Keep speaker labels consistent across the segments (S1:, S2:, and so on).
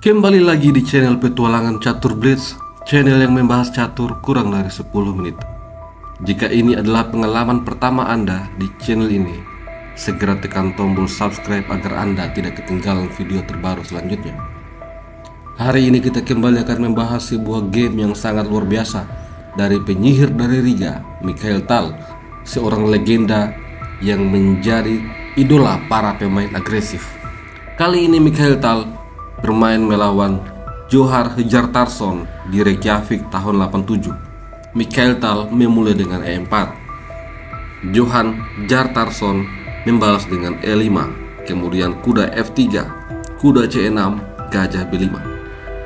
S1: Kembali lagi di channel Petualangan Catur Blitz, channel yang membahas catur kurang dari 10 menit. Jika ini adalah pengalaman pertama Anda di channel ini, segera tekan tombol subscribe agar Anda tidak ketinggalan video terbaru selanjutnya. Hari ini kita kembali akan membahas sebuah game yang sangat luar biasa dari penyihir dari Riga, Mikhail Tal, seorang legenda yang menjadi idola para pemain agresif. Kali ini Mikhail Tal bermain melawan Johar Hjartarson di Reykjavik tahun 87. Mikhail Tal memulai dengan E4. Johan Hjartarson membalas dengan E5, kemudian kuda F3, kuda C6, gajah B5.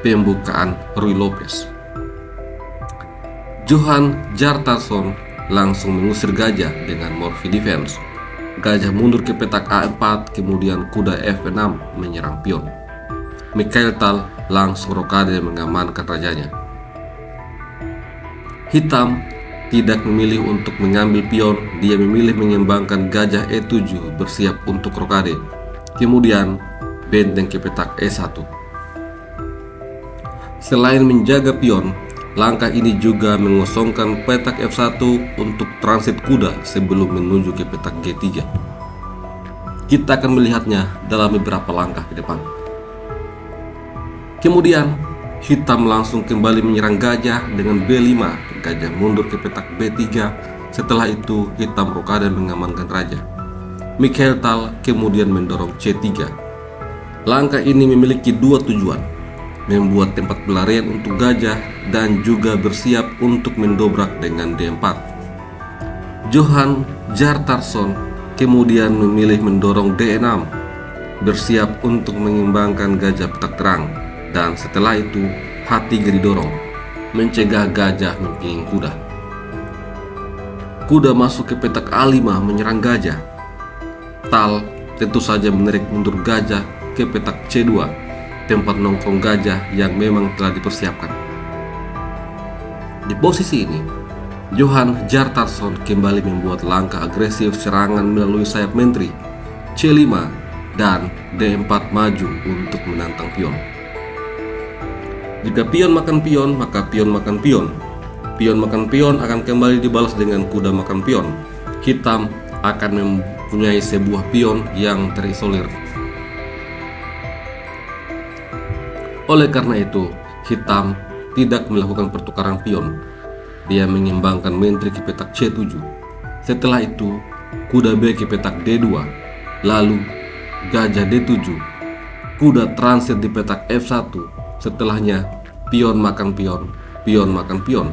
S1: Pembukaan Ruy Lopez. Johan Hjartarson langsung mengusir gajah dengan Morphy Defense. Gajah mundur ke petak A4, kemudian kuda F6 menyerang pion. Mikhail Tal langsung rokade mengamankan rajanya. Hitam tidak memilih untuk mengambil pion, dia memilih mengembangkan gajah E7 bersiap untuk rokade. Kemudian benteng ke petak E1. Selain menjaga pion, langkah ini juga mengosongkan petak F1 untuk transit kuda sebelum menuju ke petak G3. Kita akan melihatnya dalam beberapa langkah ke depan. Kemudian hitam langsung kembali menyerang gajah dengan B5, gajah mundur ke petak B3. Setelah itu hitam rokade mengamankan raja. Mikhail Tal kemudian mendorong C3. Langkah ini memiliki dua tujuan: membuat tempat pelarian untuk gajah dan juga bersiap untuk mendobrak dengan D4. Johan Hjartarson kemudian memilih mendorong D6, bersiap untuk mengimbangkan gajah petak terang. Dan setelah itu H3 didorong, mencegah gajah mempingin kuda. Kuda masuk ke petak A5 menyerang gajah. Tal tentu saja menarik mundur gajah ke petak C2, tempat nongkrong gajah yang memang telah dipersiapkan. Di posisi ini, Johan Hjartarson kembali membuat langkah agresif serangan melalui sayap menteri, C5 dan D4 maju untuk menantang pion. Jika pion makan pion, maka pion makan pion. Pion makan pion akan kembali dibalas dengan kuda makan pion. Hitam akan mempunyai sebuah pion yang terisolir. Oleh karena itu, hitam tidak melakukan pertukaran pion. Dia mengimbangkan menteri ke petak C7. Setelah itu, kuda B ke petak D2. Lalu, gajah D7. Kuda transit di petak F1. Setelahnya, pion makan pion, pion makan pion.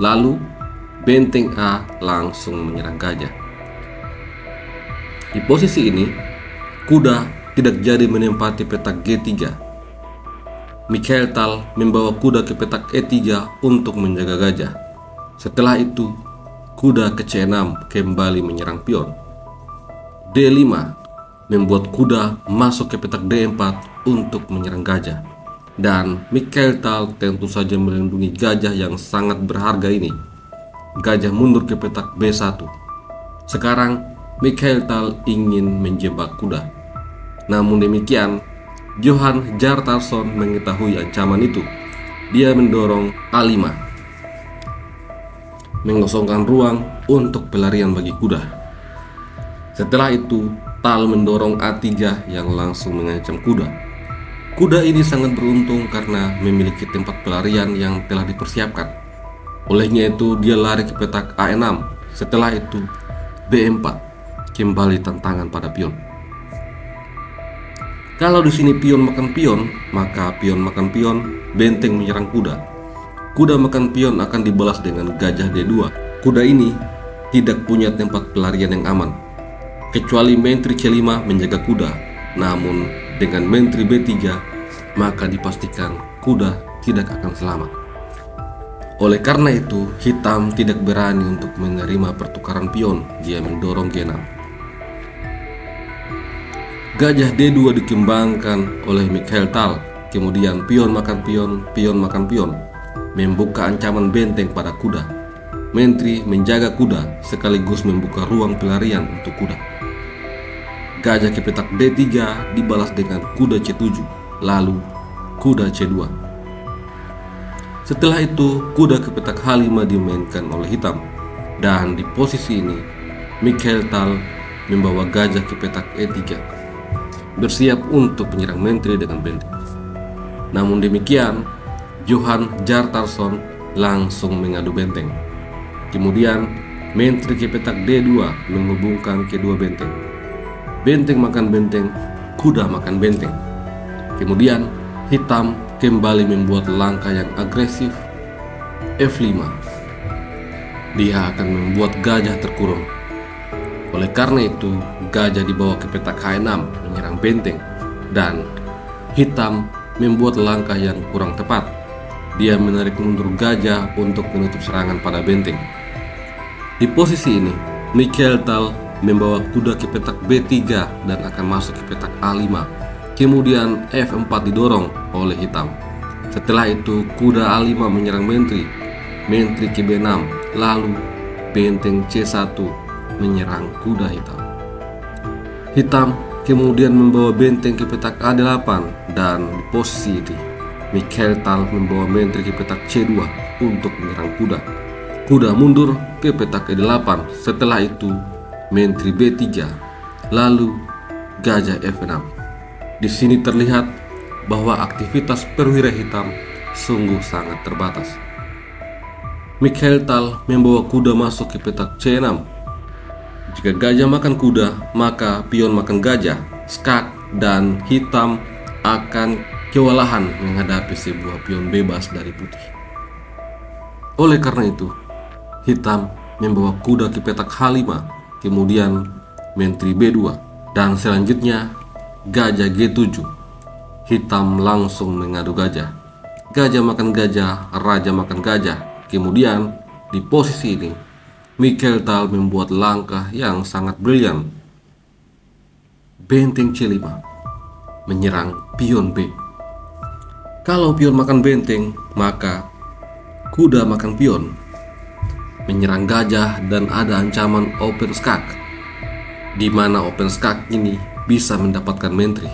S1: Lalu, benteng A langsung menyerang gajah. Di posisi ini, kuda tidak jadi menempati petak G3. Mikhail Tal membawa kuda ke petak E3 untuk menjaga gajah. Setelah itu, kuda ke C6 kembali menyerang pion. D5 membuat kuda masuk ke petak D4 untuk menyerang gajah. Dan Mikhail Tal tentu saja melindungi gajah yang sangat berharga ini. Gajah mundur ke petak B1. Sekarang Mikhail Tal ingin menjebak kuda. Namun demikian, Johan Hjartarson mengetahui ancaman itu. Dia mendorong A5, mengosongkan ruang untuk pelarian bagi kuda. Setelah itu, Tal mendorong A3 yang langsung mengancam kuda. Kuda ini sangat beruntung karena memiliki tempat pelarian yang telah dipersiapkan. Olehnya itu dia lari ke petak A6. Setelah itu B4, kembali tantangan pada pion. Kalau di sini pion makan pion, maka pion makan pion, benteng menyerang kuda. Kuda makan pion akan dibalas dengan gajah D2. Kuda ini tidak punya tempat pelarian yang aman, kecuali menteri C5 menjaga kuda. Namun dengan menteri B3, maka dipastikan kuda tidak akan selamat. Oleh karena itu, hitam tidak berani untuk menerima pertukaran pion. Dia mendorong G6. Gajah D2 dikembangkan oleh Mikhail Tal. Kemudian pion makan pion, pion makan pion, membuka ancaman benteng pada kuda. Menteri menjaga kuda sekaligus membuka ruang pelarian untuk kuda. Gajah ke petak D3 dibalas dengan kuda C7. Lalu kuda C2. Setelah itu, kuda ke petak H5 dimainkan oleh hitam. Dan di posisi ini, Mikhail Tal membawa gajah ke petak E3, bersiap untuk menyerang menteri dengan benteng. Namun demikian, Johan Hjartarson langsung mengadu benteng. Kemudian, menteri ke petak D2 menghubungkan kedua benteng. Benteng makan benteng, kuda makan benteng. Kemudian, hitam kembali membuat langkah yang agresif, F5. Dia akan membuat gajah terkurung. Oleh karena itu, gajah dibawa ke petak H6 menyerang benteng, dan hitam membuat langkah yang kurang tepat. Dia menarik mundur gajah untuk menutup serangan pada benteng. Di posisi ini, Mikhail Tal membawa kuda ke petak B3 dan akan masuk ke petak A5. Kemudian F4 didorong oleh hitam. Setelah itu, kuda A5 menyerang menteri ke B6, lalu benteng C1 menyerang kuda hitam. Hitam kemudian membawa benteng ke petak A8, dan di posisi ini Mikhail Tal membawa menteri ke petak C2 untuk menyerang kuda. Kuda mundur ke petak E8. Setelah itu menteri B3, lalu gajah F6. Di sini terlihat bahwa aktivitas perwira hitam sungguh sangat terbatas. Mikhail Tal membawa kuda masuk ke petak C6. Jika gajah makan kuda, maka pion makan gajah, skak, dan hitam akan kewalahan menghadapi sebuah pion bebas dari putih. Oleh karena itu, hitam membawa kuda ke petak H5, kemudian menteri B2, dan selanjutnya gajah G7. Hitam langsung mengadu gajah. Gajah makan gajah, raja makan gajah. Kemudian di posisi ini, Mikhail Tal membuat langkah yang sangat brilian. Benteng C5 menyerang pion B. Kalau pion makan benteng, maka kuda makan pion, menyerang gajah, dan ada ancaman open skak, di mana open skak ini bisa mendapatkan menteri.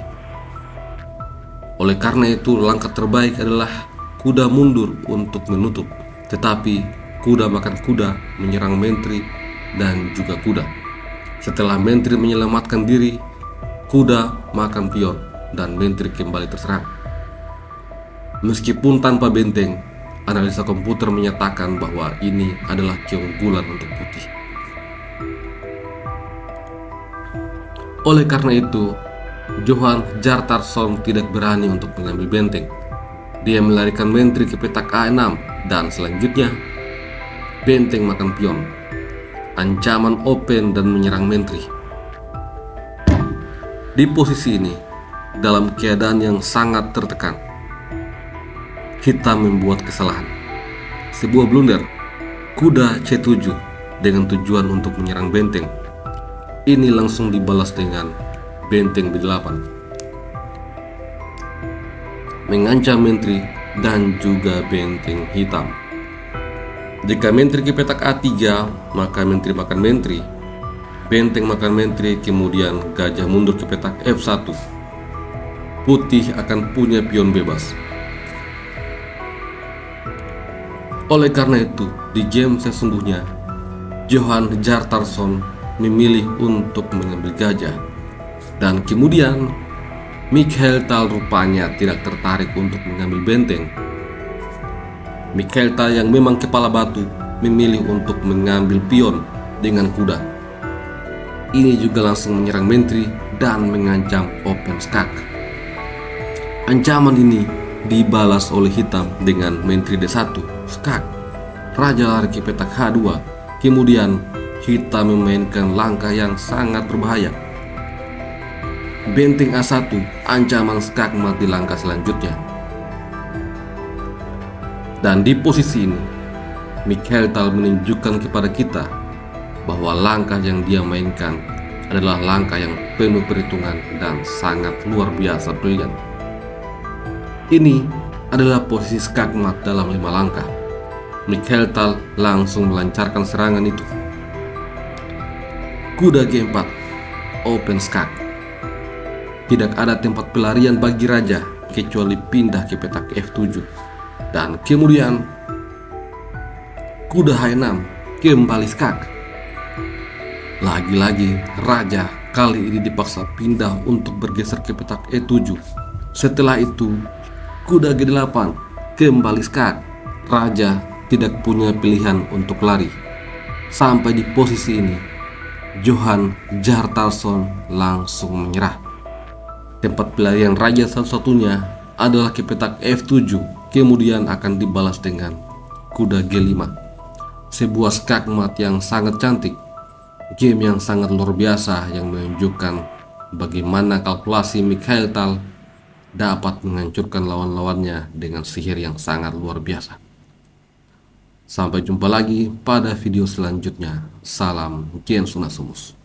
S1: Oleh karena itu, langkah terbaik adalah kuda mundur untuk menutup. Tetapi kuda makan kuda menyerang menteri dan juga kuda. Setelah menteri menyelamatkan diri, kuda makan pion dan menteri kembali terserang. Meskipun tanpa benteng, analisa komputer menyatakan bahwa ini adalah keunggulan untuk putih. Oleh karena itu, Johan Hjartarson tidak berani untuk mengambil benteng. Dia melarikan menteri ke petak A6, dan selanjutnya benteng makan pion, ancaman open dan menyerang menteri. Di posisi ini, dalam keadaan yang sangat tertekan, hitam membuat kesalahan. Sebuah blunder, kuda C7 dengan tujuan untuk menyerang benteng. Ini langsung dibalas dengan benteng B8, mengancam menteri dan juga benteng hitam. Jika menteri ke petak A3, maka menteri makan menteri, benteng makan menteri, kemudian gajah mundur ke petak F1. Putih akan punya pion bebas. Oleh karena itu, di game sesungguhnya, Johan Hjartarson memilih untuk mengambil gajah, dan kemudian Mikhail Tal rupanya tidak tertarik untuk mengambil benteng. Mikhail Tal yang memang kepala batu memilih untuk mengambil pion dengan kuda. Ini juga langsung menyerang menteri dan mengancam open skak. Ancaman ini dibalas oleh hitam dengan menteri D1, skak. Raja lari ke petak H2. Kemudian hitam memainkan langkah yang sangat berbahaya. Benteng A1, ancaman skak mati langkah selanjutnya. Dan di posisi ini, Mikhail Tal menunjukkan kepada kita bahwa langkah yang dia mainkan adalah langkah yang penuh perhitungan dan sangat luar biasa brilian. Ini adalah posisi skak mat dalam 5 langkah. Mikhail Tal langsung melancarkan serangan itu. Kuda G4, open skak. Tidak ada tempat pelarian bagi raja, kecuali pindah ke petak F7. Dan kemudian kuda H6 kembali skak. Lagi-lagi raja kali ini dipaksa pindah untuk bergeser ke petak E7. Setelah itu kuda G8 kembali skak. Raja tidak punya pilihan untuk lari. Sampai di posisi ini Johan Hjartarson langsung menyerah. Tempat pelarian raja satu-satunya adalah ke petak F7, kemudian akan dibalas dengan kuda G5. Sebuah skakmat yang sangat cantik, game yang sangat luar biasa yang menunjukkan bagaimana kalkulasi Mikhail Tal dapat menghancurkan lawan-lawannya dengan sihir yang sangat luar biasa. Sampai jumpa lagi pada video selanjutnya. Salam Gen Sunasumus.